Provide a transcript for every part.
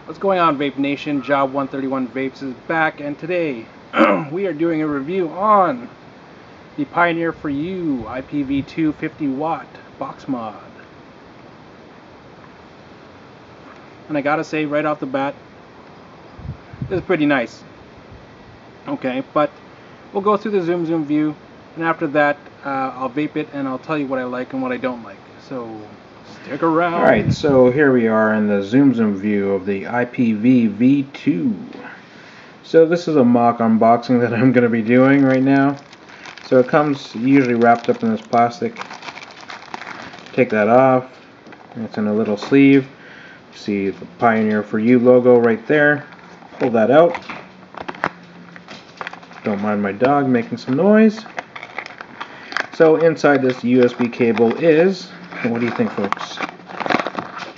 What's going on, Vape Nation? Job 131 Vapes is back, and today we are doing a review on the Pioneer4you IPV V2 50-watt box mod. And I gotta say, right off the bat, this is pretty nice. Okay, but we'll go through the zoom view, and after that, I'll vape it and I'll tell you what I like and what I don't like. So stick around. Alright, so here we are in the zoom view of the IPV V2. So this is a mock unboxing that I'm going to be doing right now. So it comes usually wrapped up in this plastic. Take that off. It's in a little sleeve. You see the Pioneer4you logo right there. Pull that out. Don't mind my dog making some noise. So inside this USB cable is, what do you think, folks?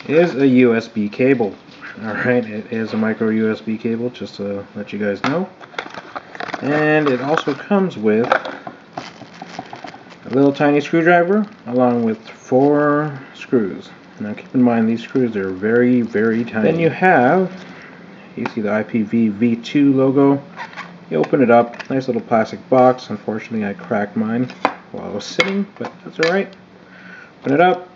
It is a USB cable. Alright, it is a micro USB cable, just to let you guys know. And it also comes with a little tiny screwdriver along with 4 screws. Now keep in mind, these screws are very, very tiny. Then you see the IPV V2 logo. You open it up, nice little plastic box. Unfortunately, I cracked mine while I was sitting, but that's alright. Open it up,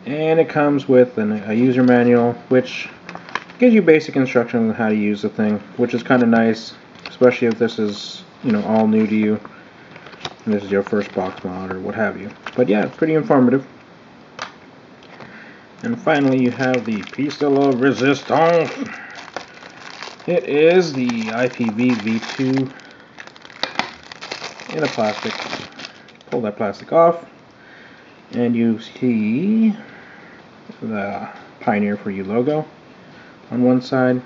and it comes with a user manual, which gives you basic instructions on how to use the thing, which is kind of nice, especially if this is, all new to you, and this is your first box mod or what have you. But yeah, it's pretty informative. And finally, you have the piece de la resistance. It is the IPV V2 in a plastic. Pull that plastic off, and you see the Pioneer4you logo on one side. You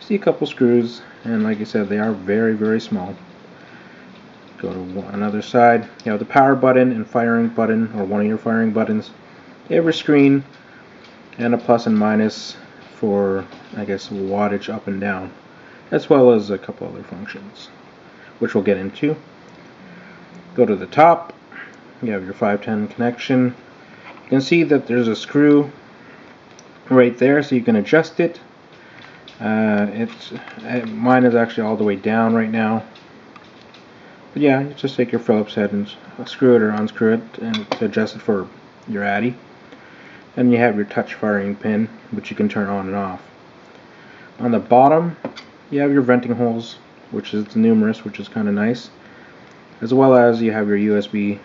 see a couple screws, and like I said, they are very, very small. Go to another side. You have the power button and firing button, or one of your firing buttons. You have a screen and a plus and minus for, I guess, wattage up and down, as well as a couple other functions, which we'll get into. Go to the top. You have your 510 connection. You can see that there's a screw right there, so you can adjust it. Mine is actually all the way down right now. But yeah, you just take your Phillips head and screw it or unscrew it and to adjust it for your Addy. And you have your touch firing pin, which you can turn on and off. On the bottom, you have your venting holes, which is numerous, which is kind of nice. As well as you have your USB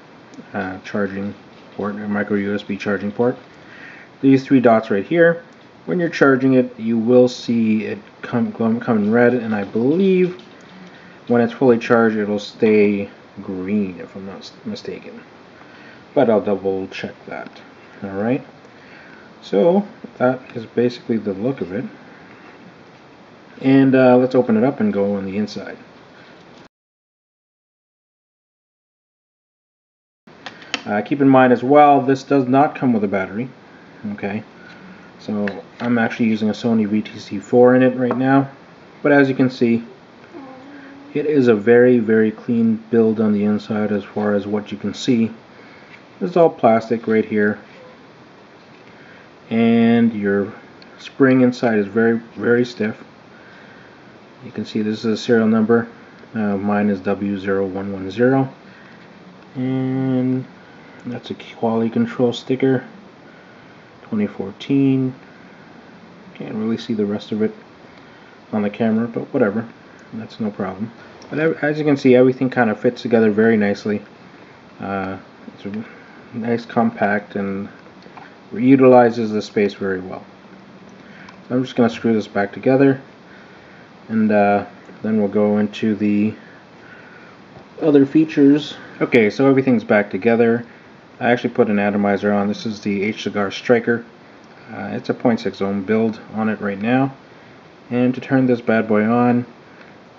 charging port, or micro USB charging port. These 3 dots right here. When you're charging it, you will see it come in red, and I believe when it's fully charged, it'll stay green, if I'm not mistaken. But I'll double check that. Alright. So that is basically the look of it. And let's open it up and go on the inside. Keep in mind as well, this does not come with a battery. Okay, so I'm actually using a Sony VTC4 in it right now. But as you can see, it is a very, very clean build on the inside as far as what you can see. It's all plastic right here. And your spring inside is very, very stiff. You can see this is a serial number. Mine is W0110. And that's a quality control sticker. 2014. Can't really see the rest of it on the camera, but whatever. That's no problem. But as you can see, everything kind of fits together very nicely. It's a nice, compact, and utilizes the space very well. So I'm just going to screw this back together, and then we'll go into the other features. Okay, so everything's back together. I actually put an atomizer on. This is the H-Cigar Striker. It's a 0.6 ohm build on it right now. And to turn this bad boy on,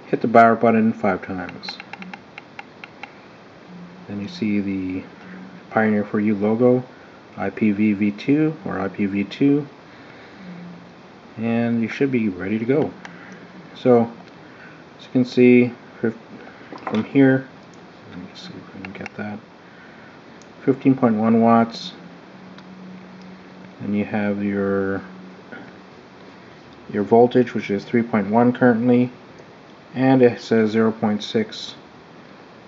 hit the power button 5 times. Then you see the Pioneer4you logo, IPV V2 or IPV2, and you should be ready to go. So, as you can see from here, let me see if we can get that, 15.1 watts, and you have your your voltage, which is 3.1 currently, and it says 0.6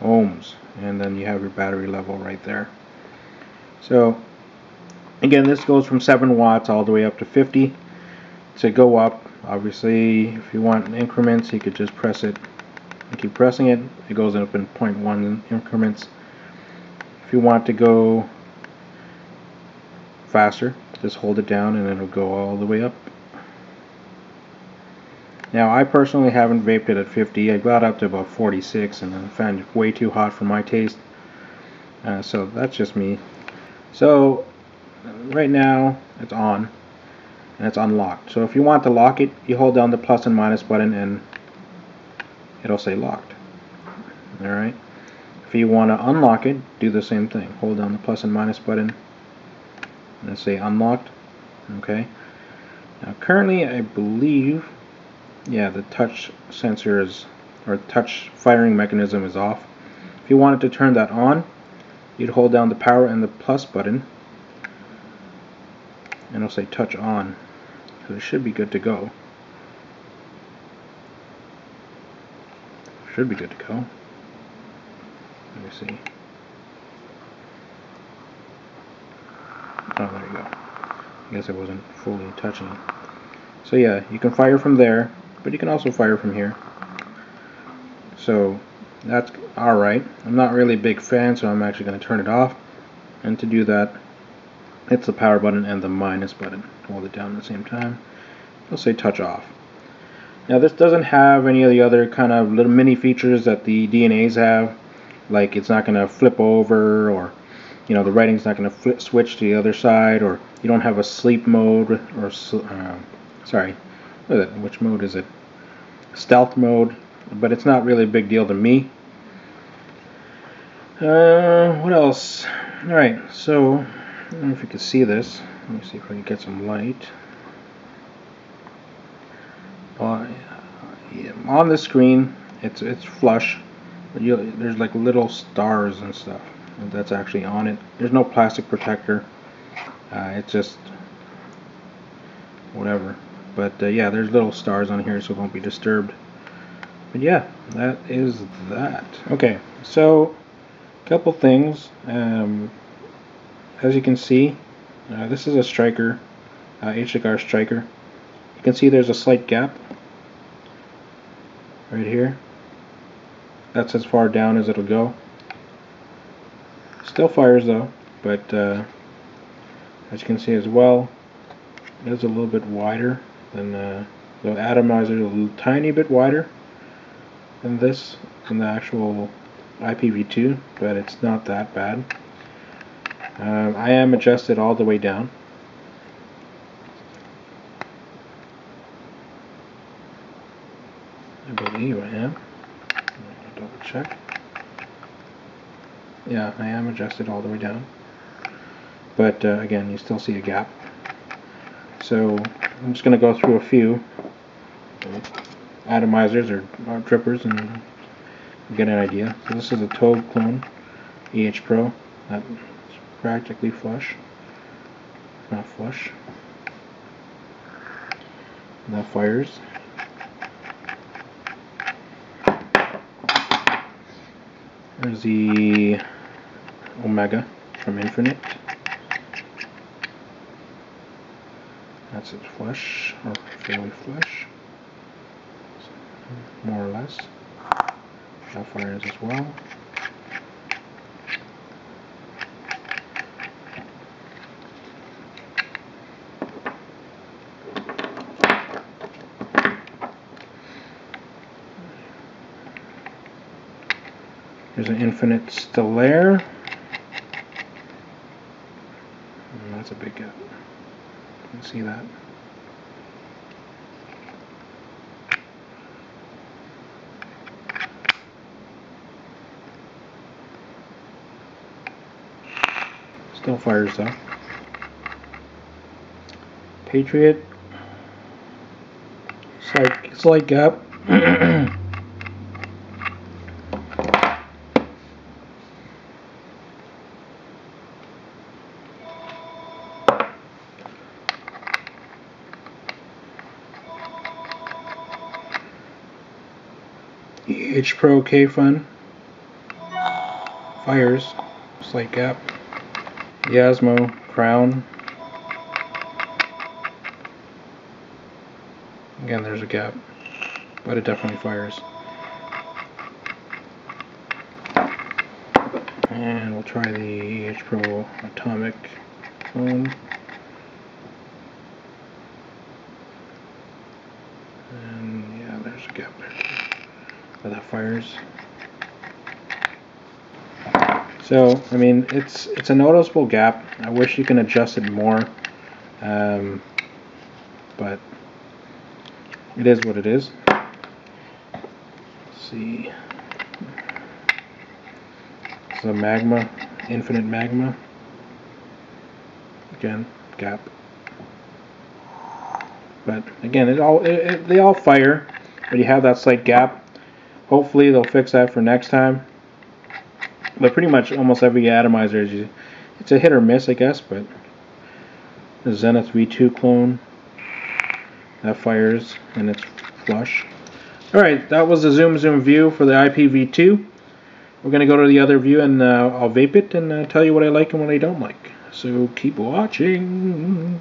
ohms, and then you have your battery level right there. So again, this goes from 7 watts all the way up to 50. To go up, obviously, if you want increments, you could just press it and keep pressing it. It goes up in 0.1 increments. If you want to go faster, just hold it down and it'll go all the way up. Now, I personally haven't vaped it at 50. I got up to about 46 and I found it way too hot for my taste. So that's just me. So right now it's on and it's unlocked. So if you want to lock it, you hold down the plus and minus button and it'll say locked. Alright. If you want to unlock it, do the same thing. Hold down the plus and minus button and it'll say unlocked. Okay. Now currently I believe, yeah, the touch sensor is, or touch firing mechanism is off. If you wanted to turn that on, you'd hold down the power and the plus button and it'll say touch on. So it should be good to go. Should be good to go. Let me see. Oh, there you go. I guess I wasn't fully touching it. So yeah, you can fire from there, but you can also fire from here. So that's alright. I'm not really a big fan, so I'm actually going to turn it off. And to do that, hit the power button and the minus button. Hold it down at the same time. It'll say touch off. Now this doesn't have any of the other kind of little mini features that the DNAs have. Like it's not going to flip over, or you know, the writing's not going to switch to the other side, or you don't have a sleep mode, or sorry, which mode is it? Stealth mode, but it's not really a big deal to me. What else? Alright, so I don't know if you can see this. Let me see if I can get some light. On the screen, it's flush, but there's like little stars and stuff that's actually on it. There's no plastic protector. It's just whatever. But yeah, there's little stars on here, so it won't be disturbed. But yeah, that is that. Okay, so a couple things. As you can see, this is a striker, H-cigar striker. You can see there's a slight gap right here. That's as far down as it'll go. Still fires though, but as you can see as well, it is a little bit wider than the atomizer, is a little tiny bit wider than this, than the actual IPV2, but it's not that bad. I am adjusted all the way down. I believe I am. I'll double check. Yeah, I am adjusted all the way down. But again, you still see a gap. So I'm just going to go through a few atomizers or drippers and get an idea. So this is a Toad clone EH Pro. That's practically flush. Not flush. And that fires. There's the Omega from Infinite. That's it, flush, or fairly flush, more or less. That fires as well. There's an Infinite still there. That's a big gap. You can see that. Still fires though. Patriot. Slight gap. H Pro K Fun. Fires. Slight gap. Yasmo Crown. Again, there's a gap, but it definitely fires. And we'll try the H Pro Atomic phone. And yeah, there's a gap there. But that fires. So, I mean, it's a noticeable gap. I wish you can adjust it more, but it is what it is. Let's see. It's a magma, infinite magma. Again, gap. But again, they all fire, but you have that slight gap. Hopefully they'll fix that for next time. But pretty much almost every atomizer it's a hit or miss, I guess. But the Zenith V2 clone, that fires and it's flush. Alright, that was the zoom view for the IPv2. We're going to go to the other view and I'll vape it and tell you what I like and what I don't like. So keep watching.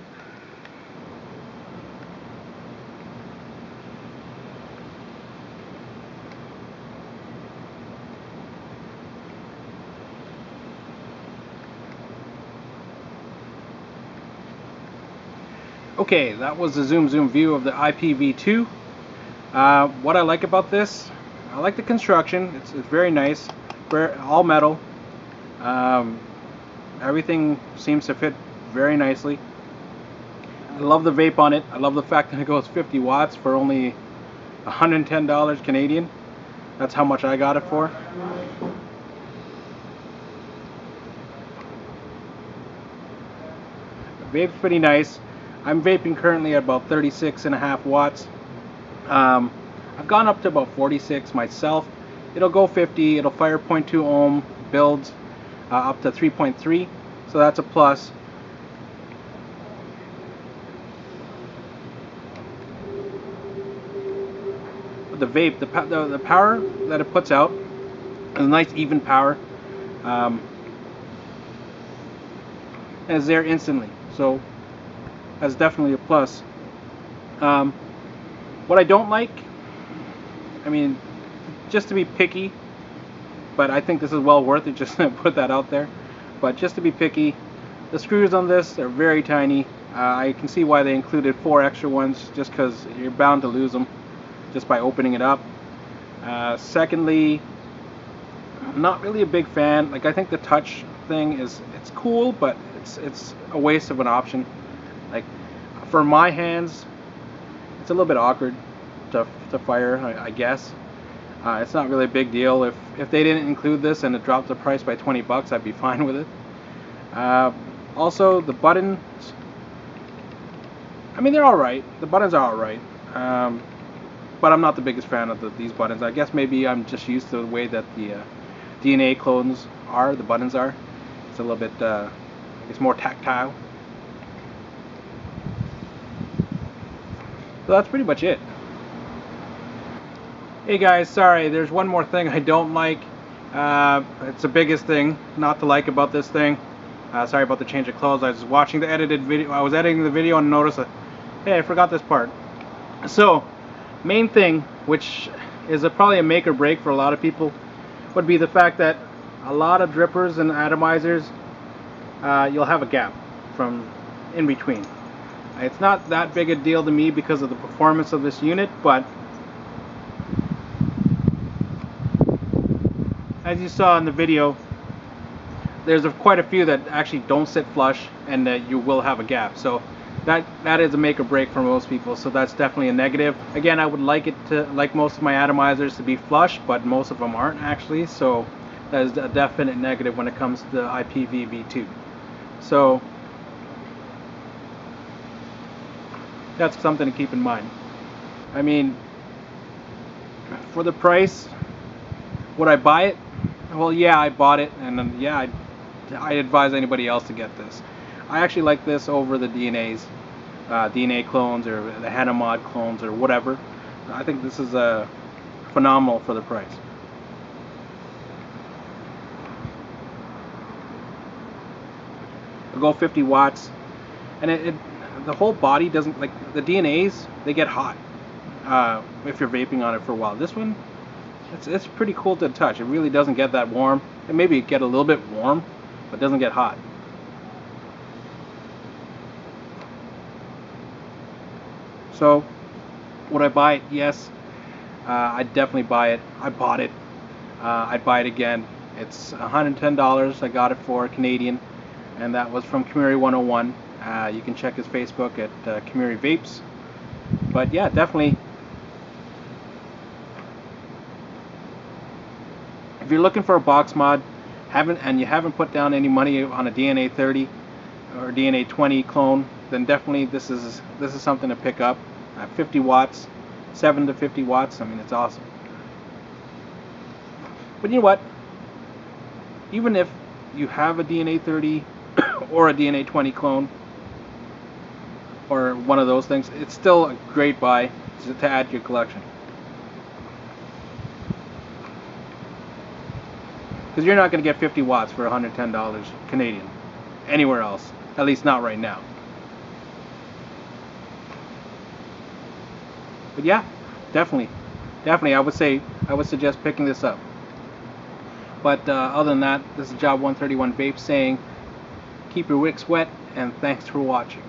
Okay, that was the zoom view of the IPv2. What I like about this, I like the construction. It's very nice. All metal. Everything seems to fit very nicely. I love the vape on it. I love the fact that it goes 50 watts for only $110 Canadian. That's how much I got it for. The vape's pretty nice. I'm vaping currently at about 36.5 watts. I've gone up to about 46 myself. It'll go 50, it'll fire 0.2 ohm, builds up to 3.3, so that's a plus. But the vape, the power that it puts out is a nice even power. And it's there instantly, so that's definitely a plus. What I don't like, I mean, just to be picky, but I think this is well worth it just to put that out there. But just to be picky, the screws on this are very tiny. I can see why they included 4 extra ones, just because you're bound to lose them just by opening it up. Secondly, I'm not really a big fan. Like, I think the touch thing it's cool, but it's a waste of an option. Like, for my hands, it's a little bit awkward to fire, I guess. It's not really a big deal. If they didn't include this and it dropped the price by 20 bucks, I'd be fine with it. Also, the buttons, I mean, they're alright. The buttons are alright. But I'm not the biggest fan of these buttons. I guess maybe I'm just used to the way that the DNA clones are, the buttons are. It's a little bit, it's more tactile. So that's pretty much it. Hey guys, sorry, there's one more thing I don't like. It's the biggest thing not to like about this thing. Sorry about the change of clothes. I was watching the edited video. I was editing the video and noticed that, hey, I forgot this part. So, main thing, which is probably a make or break for a lot of people, would be the fact that a lot of drippers and atomizers, you'll have a gap from in between. It's not that big a deal to me because of the performance of this unit, but as you saw in the video, there's quite a few that actually don't sit flush, and you will have a gap. So that is a make or break for most people. So that's definitely a negative. Again, I would like it to, like most of my atomizers, to be flush, but most of them aren't actually. So that is a definite negative when it comes to the IPV V2. So that's something to keep in mind. I mean, for the price, would I buy it? Well, yeah, I bought it, and yeah, I advise anybody else to get this. I actually like this over the DNA clones or the Hanomod clones or whatever. I think this is a phenomenal for the price. It'll go 50 watts, and the whole body doesn't, like the DNAs, they get hot if you're vaping on it for a while. This one, it's pretty cool to touch. It really doesn't get that warm. It maybe get a little bit warm, but doesn't get hot. So, would I buy it? Yes. I'd definitely buy it. I bought it. I'd buy it again. It's $110. I got it for Canadian, and that was from Pioneer4you. You can check his Facebook at Pioneer Vapes. But yeah, definitely. If you're looking for a box mod, you haven't put down any money on a DNA 30 or DNA 20 clone, then definitely this is something to pick up. 50 watts, 7 to 50 watts. I mean, it's awesome. But you know what? Even if you have a DNA 30 or a DNA 20 clone or one of those things, it's still a great buy to add to your collection. Because you're not going to get 50 watts for $110 Canadian anywhere else, at least not right now. But yeah, definitely, I would suggest picking this up. But other than that, this is Job 131 Vape saying, keep your wicks wet, and thanks for watching.